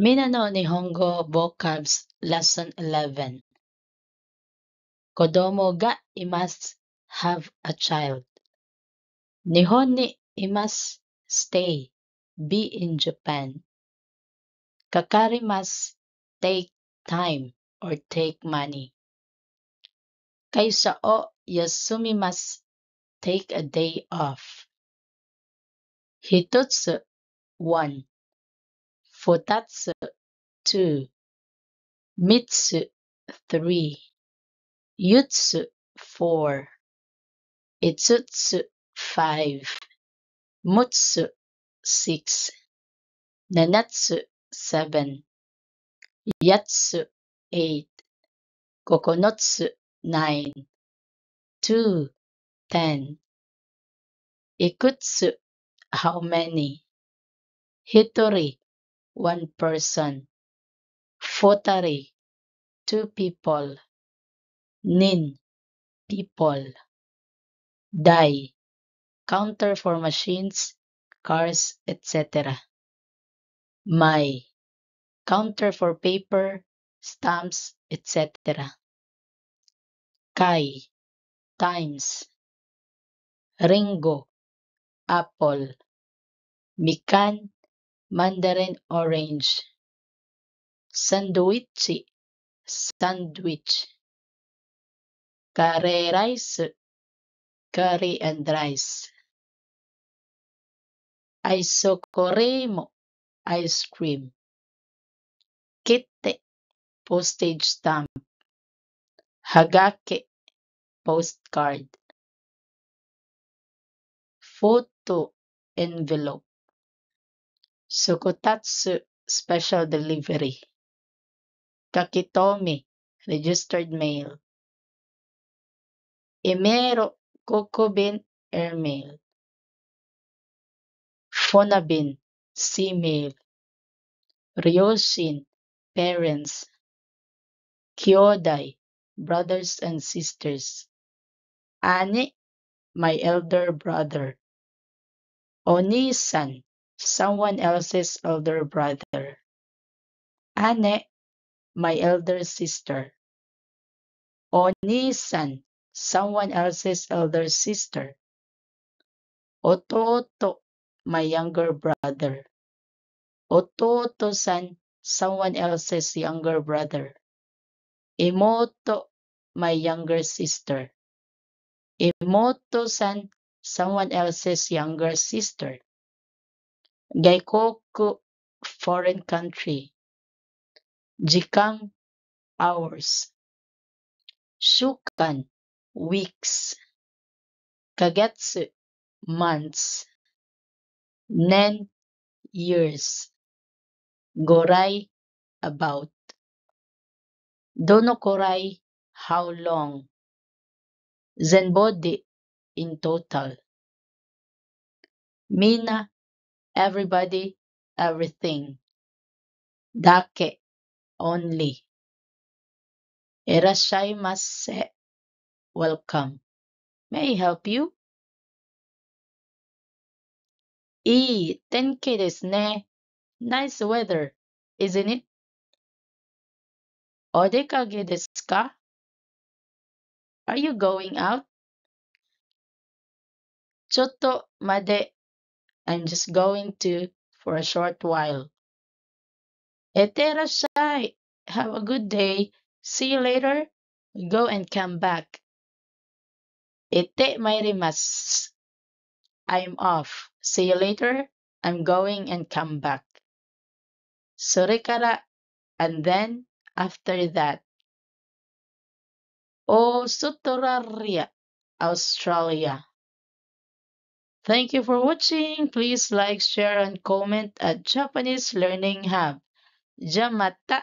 Minano Nihongo Vocabs Lesson 11. Kodomo ga imasu have a child. Nihon ni imasu stay, be in Japan. Kakarimasu take time or take money. Kaisha o yasumimasu take a day off. Hitotsu 1. Futatsu 2. Mitsu 3. Yutsu 4. Itsutsu 5. Mutsu 6. Nanatsu 7. Yatsu 8. Kokonotsu 9. 2 10. Ikutsu how many. Hitori 1 person. Futari 2 people. Nin people. Dai counter for machines, cars, etc. Mai counter for paper, stamps, etc. Kai times. Ringo apple. Mikan mandarin orange. Sandwichi sandwich. Kare rice curry and rice. Isokoremo ice cream. Kitte postage stamp. Hagake postcard. Photo envelope. Sukotatsu special delivery. Kakitomi registered mail. Imero kokobin airmail. Phonabin C-mail. Ryoshin parents. Kyodai brothers and sisters. Ane my elder brother. Onisan someone else's elder brother. Ane my elder sister. Onisan someone else's elder sister. Ototo my younger brother. Ototo-san someone else's younger brother. Imoto my younger sister. Imoto-san someone else's younger sister. Gaikoku foreign country. Jikan hours. Shukan weeks. Kagetsu months. Nen years. Gorai about. Donokorai how long. Zenbody in total. Mina everybody everything. Dake only. Irashaimase welcome. May I help you? Tenki desu ne. Nice weather, isn't it? Odekage desu ka? Are you going out? Chotto made. I'm just going to for a short while. Etterashai. Have a good day. See you later. Go and come back. Ite mairimasu. I'm off. See you later. I'm going and come back. Sorekara and then after that. Australia. Australia. Thank you for watching. Please like, share, and comment at Japanese Learning Hub. Jamata!